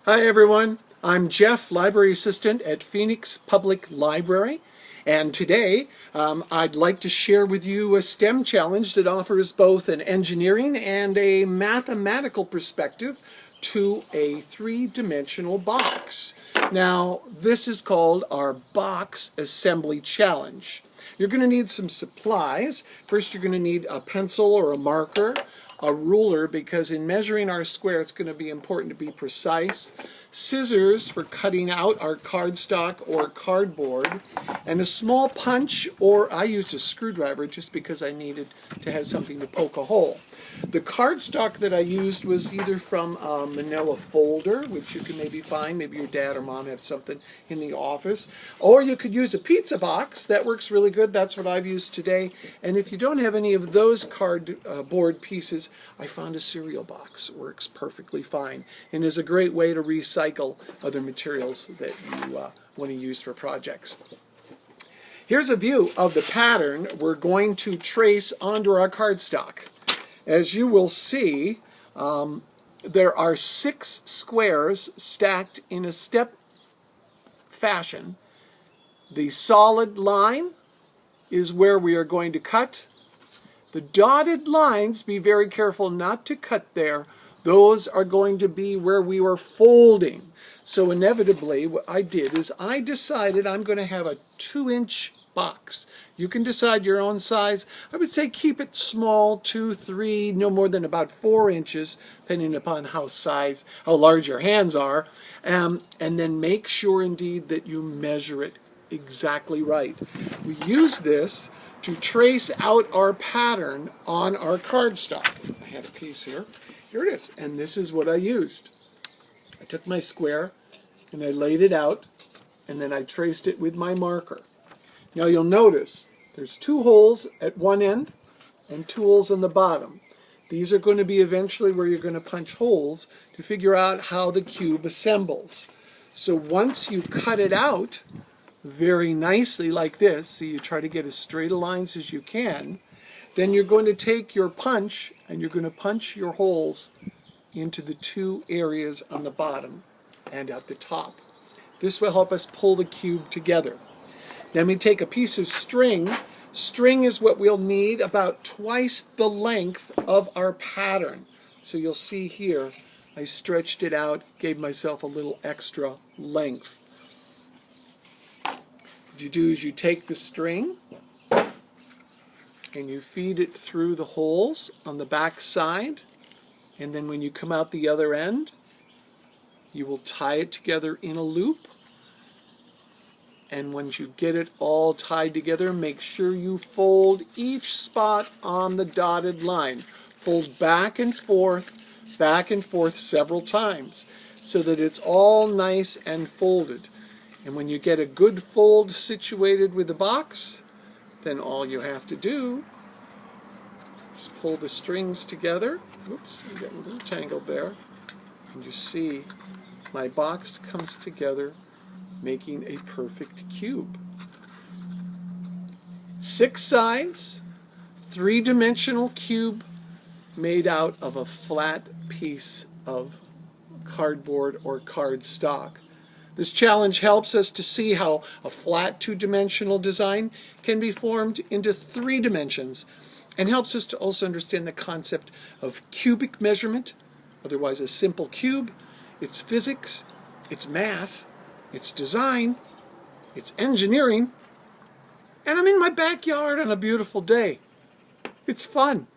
Hi everyone, I'm Jeff, Library Assistant at Phoenix Public Library, and today I'd like to share with you a STEM challenge that offers both an engineering and a mathematical perspective to a three-dimensional box. Now, this is called our Box Assembly Challenge. You're going to need some supplies. First, you're going to need a pencil or a marker, a ruler, because in measuring our square it's going to be important to be precise, scissors for cutting out our cardstock or cardboard, and a small punch, or I used a screwdriver just because I needed to have something to poke a hole. The cardstock that I used was either from a manila folder, which you can maybe find, maybe your dad or mom have something in the office, or you could use a pizza box. That works really good. That's what I've used today. And if you don't have any of those cardboard pieces, I found a cereal box. It works perfectly fine and is a great way to recycle other materials that you want to use for projects. Here's a view of the pattern we're going to trace onto our cardstock. As you will see, there are 6 squares stacked in a step fashion. The solid line is where we are going to cut. The dotted lines, be very careful not to cut there. Those are going to be where we were folding. So inevitably what I did is I decided I'm going to have a 2-inch box. You can decide your own size. I would say keep it small, 2, 3, no more than about 4 inches, depending upon how large your hands are. And then make sure indeed that you measure it exactly right. We use this to trace out our pattern on our cardstock. I had a piece here. Here it is. And this is what I used. I took my square and I laid it out, and then I traced it with my marker. Now you'll notice there's 2 holes at one end and 2 holes on the bottom. These are going to be eventually where you're going to punch holes to figure out how the cube assembles. So once you cut it out very nicely like this, so you try to get as straight a lines as you can, then you're going to take your punch and you're going to punch your holes into the 2 areas on the bottom and at the top. This will help us pull the cube together. Then we take a piece of string. String is what we'll need about twice the length of our pattern. So you'll see here, I stretched it out, gave myself a little extra length. What you do is you take the string and you feed it through the holes on the back side, and then when you come out the other end, you will tie it together in a loop. And once you get it all tied together, make sure you fold each spot on the dotted line. Fold back and forth several times so that it's all nice and folded. And when you get a good fold situated with the box, then all you have to do is pull the strings together. Oops, I'm getting a little tangled there. And you see my box comes together, making a perfect cube. 6 sides, 3-dimensional cube made out of a flat piece of cardboard or cardstock. This challenge helps us to see how a flat 2-dimensional design can be formed into 3 dimensions, and helps us to also understand the concept of cubic measurement, otherwise a simple cube. It's physics, it's math, it's design, it's engineering, and I'm in my backyard on a beautiful day. It's fun.